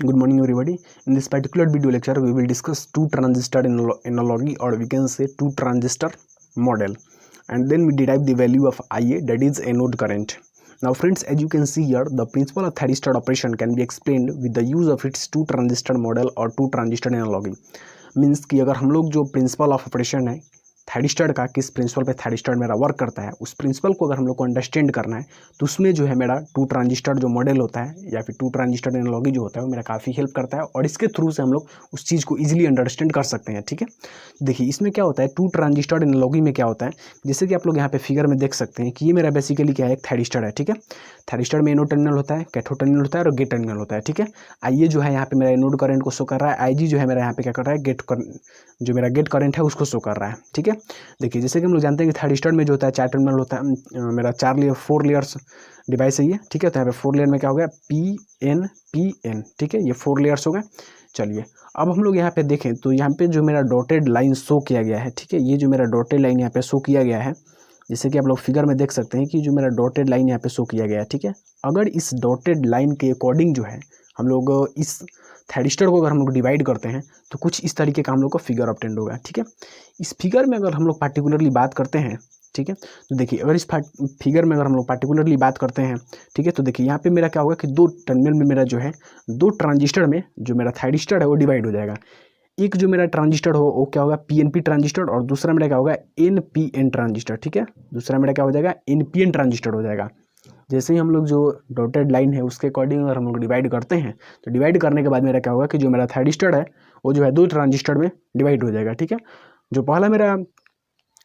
Good morning everybody. In this particular video lecture we will discuss two transistor analogy, or we can say two transistor model, and then we derive the value of IA, that is anode current. Now friends, as you can see here, the principle of thyristor operation can be explained with the use of its two transistor model or two transistor analogy. Means कि अगर हम लोग जो principle of operation है thyristor का, किस principal पे thyristor मेरा वर्क करता है, उस प्रिंसिपल को अगर हम लोग को अंडरस्टैंड करना है तो उसमें जो है मेरा टू ट्रांजिस्टर जो मॉडल होता है या फिर टू ट्रांजिस्टर एनालॉजी जो होता है वो मेरा काफ़ी हेल्प करता है, और इसके थ्रू से हम लोग उस चीज़ को इजीली अंडरस्टैंड कर सकते हैं। ठीक है, देखिए इसमें क्या होता है, टू ट्रांजिस्टर एनालॉजी में क्या होता है, जैसे कि आप लोग यहाँ पे फिगर में देख सकते हैं कि ये मेरा बेसिकली क्या है, एक थायरिस्टर है। ठीक है, थायरिस्टर में एनोड टर्मिनल होता है, कैथोड टर्मिनल होता है और गेट टर्मिनल होता है। ठीक है, आईए जो है यहाँ पे मेरा एनोड करंट को शो कर रहा है, आईजी जो है मेरा यहाँ पे क्या कर रहा है, जो मेरा गेट करंट है उसको शो कर रहा है। ठीक है, देखिए जैसे कि हम लोग जानते हैं कि थायरिस्टर में जो होता है चार टर्मिनल होता है, मेरा फोर लेयर्स डिवाइस है ये। ठीक है, तो यहाँ पे फोर लेयर में क्या हो गया, PN। ठीक है, ये फोर लेयर्स हो गए। चलिए अब हम लोग यहाँ पे देखें तो यहाँ पे जो मेरा डॉटेड लाइन शो किया गया है, ठीक है, ये जो मेरा डॉटेड लाइन यहाँ पे शो किया गया है, जैसे कि आप लोग फिगर में देख सकते हैं कि जो मेरा डॉटेड लाइन यहाँ पे शो किया गया है। ठीक है, अगर इस डॉटेड लाइन के अकॉर्डिंग जो है हम लोग इस थायरिस्टर को अगर हम लोग डिवाइड करते हैं तो कुछ इस तरीके का हम लोग को फिगर ऑब्टेंड होगा। ठीक है, इस फिगर में अगर हम लोग पार्टिकुलरली बात करते हैं, ठीक है, तो देखिए अगर इस फिगर में अगर हम लोग पार्टिकुलरली बात करते हैं, ठीक है, तो देखिए यहाँ पे मेरा क्या होगा कि दो टर्मिनल में मेरा जो है दो ट्रांजिस्टर में जो मेरा थायरिस्टर है वो डिवाइड हो जाएगा। एक जो मेरा ट्रांजिस्टर हो वो क्या होगा, PNP ट्रांजिस्टर, और दूसरा मेरा क्या होगा, NPN ट्रांजिस्टर। ठीक है, दूसरा मेरा क्या हो जाएगा, NPN ट्रांजिस्टर हो जाएगा। जैसे ही हम लोग जो डॉटेड लाइन है उसके अकॉर्डिंग अगर हम लोग डिवाइड करते हैं तो डिवाइड करने के बाद मेरा क्या होगा कि जो मेरा थायरिस्टर है वो जो है दो ट्रांजिस्टर में डिवाइड हो जाएगा। ठीक है, जो पहला मेरा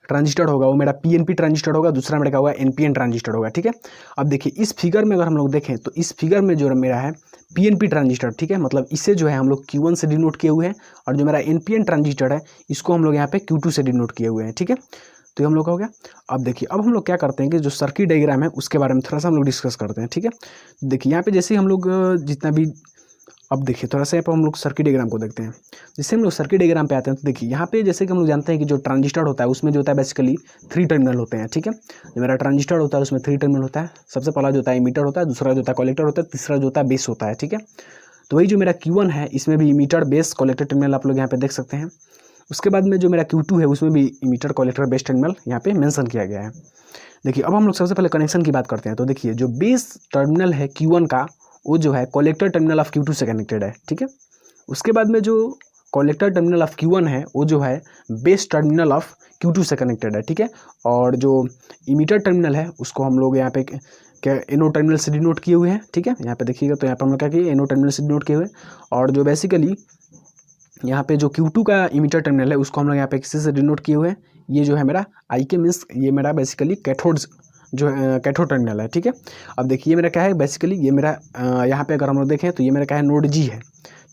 ट्रांजिस्टर होगा वो मेरा PNP ट्रांजिस्टर होगा, दूसरा मेरा क्या होगा, NPN ट्रांजिस्टर होगा। ठीक है, अब देखिए इस फिगर में अगर हम लोग देखें तो इस फिगर में जो मेरा है PNP ट्रांजिस्टर, ठीक है, मतलब इसे जो है हम लोग Q1 से डिनोट किए हुए हैं, और जो मेरा NPN ट्रांजिस्टर है इसको हम लोग यहाँ पे Q2 से डिनोट किए हुए हैं। ठीक है, तो हम लोग का हो गया। अब देखिए अब हम लोग क्या करते हैं कि जो सर्किट डायग्राम है उसके बारे में थोड़ा सा हम लोग डिस्कस करते हैं। ठीक है, देखिए यहाँ पे जैसे हम लोग जितना भी, अब देखिए थोड़ा सा यहाँ पर हम लोग सर्किट डायग्राम को देखते हैं। जैसे हम लोग सर्किट डायग्राम पे आते हैं तो देखिए यहाँ पे जैसे कि हम लोग जानते हैं कि जो ट्रांजिस्टर होता है उसमें जो होता है बेसिकली 3 टर्मिनल होते हैं। ठीक है, जो मेरा ट्रांजिस्टर होता है उसमें 3 टर्मिनल होता है। सबसे पहला जो होता है इमीटर होता है, दूसरा जो होता है कलेक्टर होता है, तीसरा जो होता है बेस होता है। ठीक है, तो वही जो मेरा Q1 है इसमें भी इमीटर बेस कलेक्टर टर्मिनल आप लोग यहाँ पे देख सकते हैं। उसके बाद में जो मेरा Q2 है उसमें भी इमीटर कलेक्टर बेस टर्मिनल यहाँ पे मेंशन किया गया है। देखिए अब हम लोग सबसे पहले कनेक्शन की बात करते हैं। तो देखिए जो बेस टर्मिनल है Q1 का वो जो है कलेक्टर टर्मिनल ऑफ Q2 से कनेक्टेड है। ठीक है, उसके बाद में जो कलेक्टर टर्मिनल ऑफ Q1 है वो जो है बेस टर्मिनल ऑफ Q2 से कनेक्टेड है। ठीक है, और जो इमीटर टर्मिनल है उसको हम लोग यहाँ पे क्या एनोड टर्मिनल से डिनोट किए हुए हैं। ठीक है, यहाँ पे देखिएगा तो यहाँ पर हम लोग क्या किए, एनोड टर्मिनल से डिनोट किए हुए, और जो बेसिकली यहाँ पे जो Q2 का इमीटर टर्मिनल है उसको हम लोग यहाँ पे किसी से डिनोट किए हुए हैं। ये जो है मेरा IK मीन्स ये मेरा बेसिकली कैथोड जो कैथोड टर्मिनल है। ठीक है, अब देखिए ये मेरा क्या है, बेसिकली ये मेरा यहाँ पे अगर हम लोग देखें तो ये मेरा क्या है, नोड G है।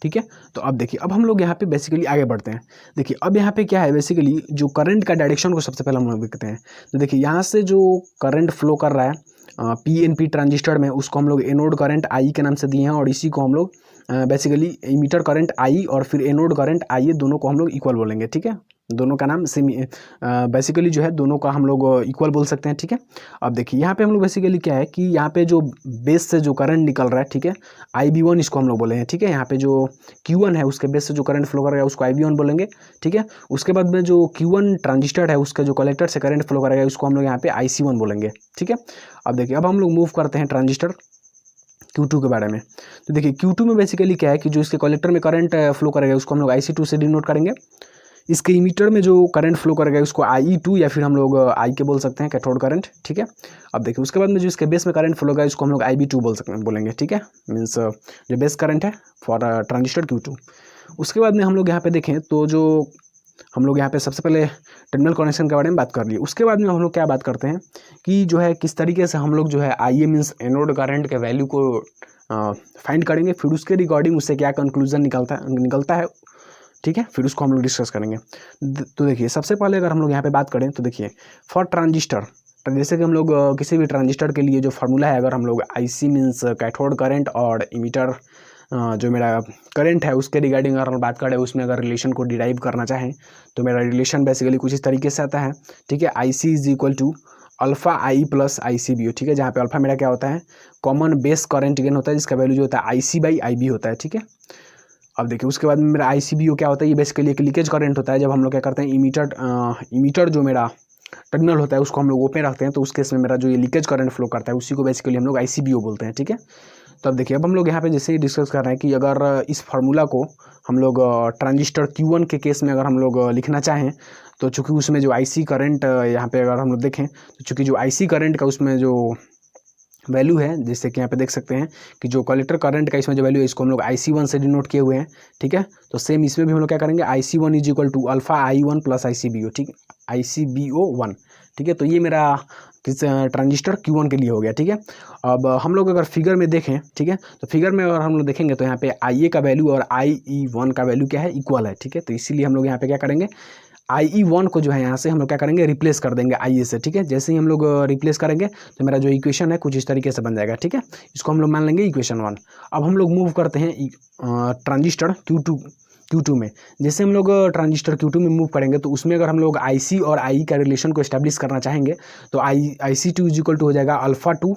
ठीक है, तो अब देखिए अब हम लोग यहाँ पे बेसिकली आगे बढ़ते हैं। देखिए अब यहाँ पे क्या है, बेसिकली जो करंट का डायरेक्शन को सबसे पहले हम लोग देखते हैं। तो देखिए यहाँ से जो करंट फ्लो कर रहा है PNP ट्रांजिस्टर में उसको हम लोग एनोड करंट I के नाम से दिए हैं, और इसी को हम लोग बेसिकली इमीटर करंट I और फिर एनोड करंट IA दोनों को हम लोग इक्वल बोलेंगे। ठीक है, दोनों का नाम सेम बेसिकली जो है दोनों का हम लोग इक्वल बोल सकते हैं। ठीक है, अब देखिए यहाँ पे हम लोग बेसिकली क्या है कि यहाँ पे जो बेस से जो करंट निकल रहा है, ठीक है, IB1 इसको हम लोग बोले हैं। ठीक है, यहाँ पे जो Q1 है उसके बेस से जो करंट फ्लो कर रहा है उसको IB1 बोलेंगे। ठीक है, उसके बाद में जो Q1 ट्रांजिस्टर है उसका जो कलेक्टर से करंट फ्लो करेगा उसको हम लोग यहाँ पे IC1 बोलेंगे। ठीक है, अब देखिए अब हम लोग मूव करते हैं ट्रांजिस्टर Q2 के बारे में। तो देखिए Q2 में बेसिकली क्या है कि जो इसके कलेक्टर में करंट फ्लो करेगा उसको हम लोग IC2 से डिनोट करेंगे। इसके इमीटर में जो करंट फ्लो करेगा उसको IE2 या फिर हम लोग I के बोल सकते हैं, कैथोड करंट। ठीक है, अब देखिए उसके बाद में जो इसके बेस में करंट फ्लो होगा इसको हम लोग IB2 बोलेंगे। ठीक है, मीन्स जो बेस करंट है फॉर ट्रांजिस्टर Q2। उसके बाद में हम लोग यहाँ पे देखें तो जो हम लोग यहाँ पे सबसे पहले टर्मिनल कनेक्शन के बारे में बात कर लिए। उसके बाद में हम लोग क्या बात करते हैं कि जो है किस तरीके से हम लोग जो है IA मीन्स एनोड करंट के वैल्यू को फाइंड करेंगे, फिर उसके रिगार्डिंग उससे क्या कंक्लूजन निकलता है। ठीक है, फिर उसको हम लोग डिस्कस करेंगे। तो देखिए सबसे पहले अगर हम लोग यहाँ पे बात करें तो देखिए फॉर ट्रांजिस्टर, जैसे कि हम लोग किसी भी ट्रांजिस्टर के लिए जो फार्मूला है, अगर हम लोग IC मीन्स कैथोड करंट और इमीटर जो मेरा करंट है उसके रिगार्डिंग अगर हम बात करें, उसमें अगर रिलेशन को डिराइव करना चाहें तो मेरा रिलेशन बेसिकली कुछ इस तरीके से आता है। ठीक है, IC is equal to alpha I plus I C B हो, ठीक है, जहाँ पे अल्फा मेरा क्या होता है, कॉमन बेस करंट गेन होता है, जिसका वैल्यू जो होता है आई सी बाई आई बी होता है, ठीक है। अब देखिए उसके बाद में मेरा आई सी बी ओ क्या होता है, ये बेसिकली एक लीकेज करंट होता है। जब हम लोग क्या करते हैं, इमीटर जो मेरा टर्मिनल होता है उसको हम लोग ओपन रखते हैं, तो उस केस में मेरा जो ये लीकेज करंट फ्लो करता है उसी को बेसिकली हम लोग आई सी बी ओ बोलते हैं, ठीक है। तो अब देखिए, अब हम लोग यहाँ पे जैसे ही डिस्कस कर रहे हैं कि अगर इस फार्मूला को हम लोग ट्रांजिस्टर Q1 के केस में अगर हम लोग लिखना चाहें, तो चूंकि उसमें जो आईसी करंट यहाँ पे अगर हम लोग देखें, तो चूंकि जो आईसी करंट का उसमें जो वैल्यू है, जैसे कि यहाँ पे देख सकते हैं कि जो कलेक्टर करंट का इसमें जो वैल्यू है इसको हम लोग IC1 से डिनोट किए हुए हैं, ठीक है। तो सेम इसमें भी हम लोग क्या करेंगे, IC1 is equal to alpha I1 plus ICBO, ठीक है, ICBO1, ठीक है। तो ये मेरा किस ट्रांजिस्टर Q1 के लिए हो गया, ठीक है। अब हम लोग अगर फिगर में देखें, ठीक है, तो फिगर में अगर हम लोग देखेंगे तो यहाँ पे IA का वैल्यू और IE1 का वैल्यू क्या है, इक्वल है, ठीक है। तो इसीलिए हम लोग यहाँ पे क्या करेंगे, IE1 को जो है यहाँ से हम लोग क्या करेंगे, रिप्लेस कर देंगे IA से, ठीक है। जैसे ही हम लोग रिप्लेस करेंगे तो मेरा जो इक्वेशन है कुछ इस तरीके से बन जाएगा, ठीक है। इसको हम लोग मान लेंगे इक्वेशन 1। अब हम लोग मूव करते हैं ट्रांजिस्टर Q2 में। जैसे हम लोग ट्रांजिस्टर Q2 में मूव करेंगे तो उसमें अगर हम लोग IC और IE का रिलेशन को एस्टैब्लिश करना चाहेंगे तो IC2 इज इक्वल टू हो जाएगा alpha 2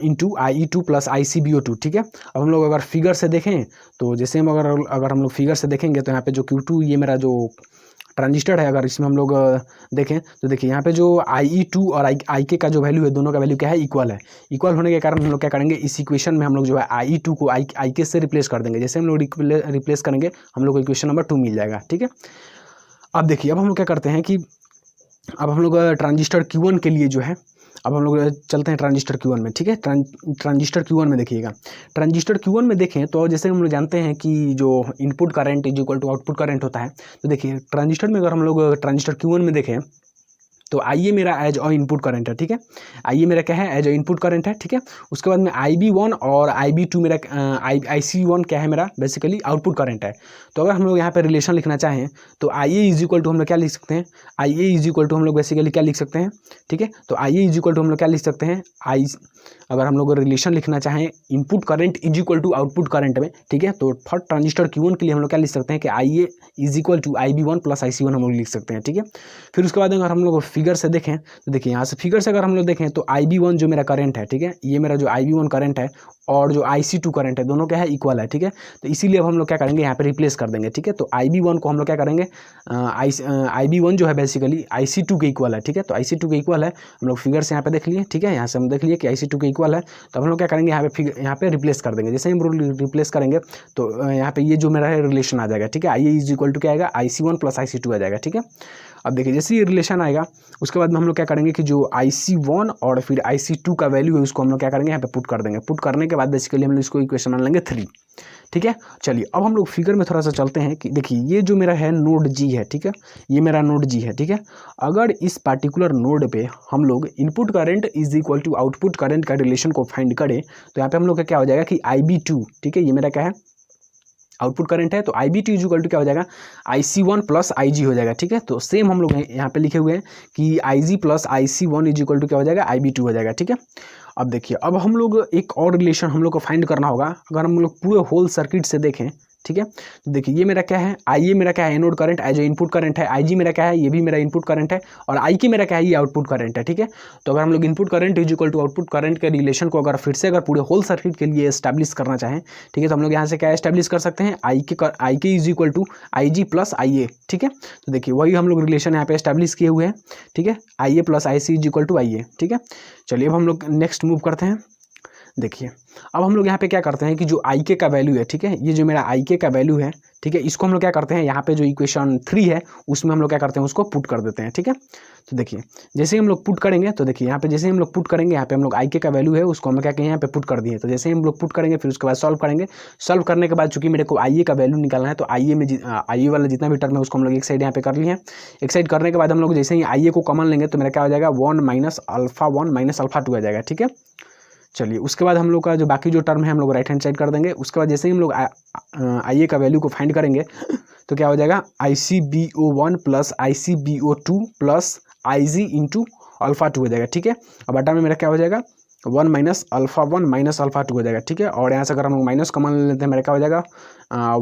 into IE2 plus ICBO2, ठीक है। अब हम लोग अगर फिगर से देखें तो जैसे हम अगर हम लोग फिगर से देखेंगे तो यहाँ पे जो Q2 ये मेरा जो ट्रांजिस्टर है, अगर इसमें हम लोग देखें तो देखिए यहाँ पे जो IE2 और IK का जो वैल्यू है, दोनों का वैल्यू क्या है, इक्वल है। इक्वल होने के कारण हम लोग क्या करेंगे, इस इक्वेशन में हम लोग जो है IE2 को IK से रिप्लेस कर देंगे। जैसे हम लोग रिप्लेस करेंगे हम लोग को इक्वेशन नंबर 2 मिल जाएगा, ठीक है। अब देखिए, अब हम लोग क्या करते हैं कि अब हम लोग ट्रांजिस्टर Q1 के लिए जो है, अब हम लोग चलते हैं ट्रांजिस्टर Q1 में, ठीक है। ट्रांजिस्टर Q1 में देखिएगा, ट्रांजिस्टर Q1 में देखें तो जैसे हम लोग जानते हैं कि जो input current is equal to output current होता है। तो देखिए ट्रांजिस्टर में अगर हम लोग ट्रांजिस्टर Q1 में देखें तो IA मेरा एज अ इनपुट करंट है, ठीक है। IA मेरा क्या है, एज अ इनपुट करंट है, ठीक है। उसके बाद में IB1 और IB2 मेरा IC1 क्या है, मेरा बेसिकली आउटपुट करंट है। तो अगर हम लोग यहाँ पे रिलेशन लिखना चाहें तो IA इज इक्वल टू हम लोग क्या लिख सकते हैं, IA इज इक्वल टू हम लोग बेसिकली क्या लिख सकते हैं, ठीक है। तो IA इज इक्वल टू हम लोग क्या लिख सकते हैं, अगर हम लोग रिलेशन लिखना चाहें input current is equal to output current में, ठीक है, तो फॉर ट्रांजिस्टर Q1 के लिए हम लोग क्या लिख सकते हैं कि IA is equal to IB1 plus IC1 हम लोग लिख सकते हैं, ठीक है। फिर उसके बाद अगर हम लोग फिगर से देखें तो देखिए यहाँ से फिगर से अगर हम लोग देखें तो IB1 जो मेरा करंट है, ठीक है, ये मेरा जो IB1 करंट है और जो IC2 करंट है दोनों क्या है, इक्वल है, ठीक है। तो इसीलिए अब हम लोग क्या करेंगे, यहाँ पे रिप्लेस कर देंगे, ठीक है। तो IB1 को हम लोग क्या करेंगे, IB1 जो है बेसिकली IC2 के इक्वल है, ठीक है। तो IC2 के इक्वल है, हम लोग फिगर से यहाँ पे देख लिए, ठीक है, यहाँ से हम देख लिए कि IC2 के इक्वल है। तो हम लोग क्या करेंगे, यहाँ पे रिप्लेस कर देंगे। जैसे हम रिप्लेस करेंगे तो यहाँ पे ये जो मेरा है रिलेशन आ जाएगा, ठीक है। IA इज इक्वल टू क्या आएगा, IC1 प्लस IC2 आ जाएगा, ठीक है। अब देखिए जैसे ये रिलेशन आएगा उसके बाद में हम लोग क्या करेंगे कि जो IC1 और फिर IC2 का वैल्यू है उसको हम लोग क्या करेंगे, यहाँ पे पुट कर देंगे। पुट करने के बाद बेसिकली हम लोग इसको इक्वेशन मान लेंगे 3, ठीक है। चलिए अब हम लोग फिगर में थोड़ा सा चलते हैं कि देखिए ये जो मेरा है नोड G है, ठीक है, ये मेरा नोड G है, ठीक है। अगर इस पार्टिकुलर नोड पे हम लोग input current is equal to output current का रिलेशन को फाइंड करें तो यहाँ पे हम लोग का क्या हो जाएगा कि IB2, ठीक है, ये मेरा क्या है, आउटपुट करंट है। तो IB2 इज इक्वल टू क्या हो जाएगा, IC1 प्लस IG हो जाएगा, ठीक है। तो सेम हम लोग यहाँ पे लिखे हुए हैं कि IG plus IC1 is equal to क्या हो जाएगा, IB2 हो जाएगा, ठीक है। अब देखिए, अब हम लोग एक और रिलेशन हम लोग को फाइंड करना होगा। अगर हम लोग पूरे होल सर्किट से देखें, ठीक है, तो देखिए ये मेरा क्या है, IA मेरा क्या है, anode current as a input current है, IG मेरा क्या है, ये भी मेरा इनपुट करंट है, और IK मेरा क्या है, ये आउटपुट करंट है, ठीक है। तो अगर हम लोग input current is equal to output current के रिलेशन को अगर फिर से अगर पूरे होल सर्किट के लिए एस्टैब्लिश करना चाहें, ठीक है, तो हम लोग यहाँ से क्या एस्टैब्लिश कर सकते हैं, IK is equal to IG plus IA, ठीक है। तो देखिए वही हम लोग रिलेशन यहाँ पे एस्टैब्लिश किए हुए हैं, ठीक है, IA plus IC is equal to IA, ठीक है। चलिए अब हम लोग नेक्स्ट मूव करते हैं। देखिए अब हम लोग यहाँ पे क्या करते हैं कि जो IK का वैल्यू है, ठीक है, ये जो मेरा IK का वैल्यू है, ठीक है, इसको हम लोग क्या करते हैं, यहाँ पे जो इक्वेशन 3 है उसमें हम लोग क्या करते हैं, उसको पुट कर देते हैं, ठीक है। तो देखिए जैसे ही हम लोग पुट करेंगे तो देखिए यहाँ पे जैसे ही हम लोग पुट करेंगे, यहाँ पे हम लोग IK का वैल्यू है उसको हम क्या कहें, यहाँ पे पुट कर दिए। तो जैसे ही हम लोग पुट करेंगे फिर उसके बाद सॉल्व करेंगे। सॉल्व करने के बाद चूंकि मेरे को IA का वैल्यू निकालना है तो IA वाला जितना भी टर्म है उसको हम लोग एक साइड यहाँ पे कर लिए हैं। एक साइड करने के बाद हम लोग जैसे ही IA को कॉमन लेंगे तो मेरा क्या हो जाएगा, 1 माइनस अल्फा 1 माइनस अल्फा 2 आ जाएगा, ठीक है। चलिए उसके बाद हम लोग का जो बाकी जो टर्म है हम लोग राइट हैंड साइड कर देंगे। उसके बाद जैसे ही हम लोग IA का वैल्यू को फाइंड करेंगे तो क्या हो जाएगा, ICBO1 plus ICBO2 plus IG into alpha 2 हो जाएगा, ठीक है। अब बटा में मेरा क्या हो जाएगा, 1 माइनस अल्फा 1 माइनस अल्फा 2 हो जाएगा, ठीक है। और यहाँ से अगर हम लोग माइनस कॉमन ले लेते हैं मेरा क्या हो जाएगा,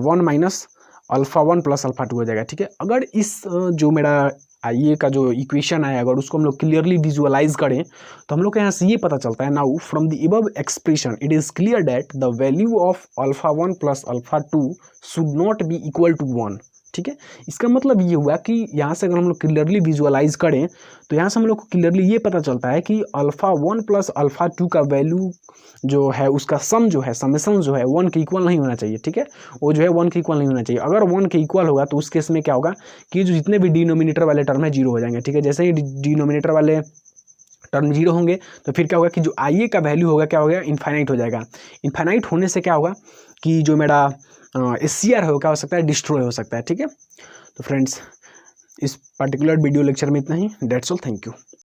1 माइनस अल्फा 1 प्लस अल्फा 2 हो जाएगा, ठीक है। अगर इस जो मेरा आइए का जो इक्वेशन है अगर उसको हम लोग क्लियरली विजुअलाइज करें तो हम लोग को यहाँ से ये पता चलता है, now from the above expression it is clear that the value of alpha 1 plus alpha 2 should not be equal to 1। ठीक है, इसका मतलब ये हुआ कि यहाँ से अगर हम लोग क्लियरली विजुअलाइज करें तो यहाँ से हम लोग को क्लियरली ये पता चलता है कि अल्फा 1 प्लस अल्फा 2 का वैल्यू जो है उसका सम जो है, समेशन जो है 1 के इक्वल नहीं होना चाहिए। ठीक है, वो जो है 1 के इक्वल नहीं होना चाहिए। अगर 1 के इक्वल होगा तो उस केस में क्या होगा कि जो जितने भी डिनोमिनेटर वाले टर्म है जीरो हो जाएंगे। ठीक है, जैसे ही डिनोमिनेटर वाले टर्म जीरो होंगे तो फिर क्या होगा कि जो आई ए का वैल्यू होगा क्या होगा, इन्फाइनाइट हो जाएगा। इन्फाइनाइट होने से क्या होगा कि जो मेरा SCR है वो क्या हो सकता है, डिस्ट्रॉय हो सकता है। ठीक है, तो फ्रेंड्स इस पर्टिकुलर वीडियो लेक्चर में इतना ही। That's all, thank you.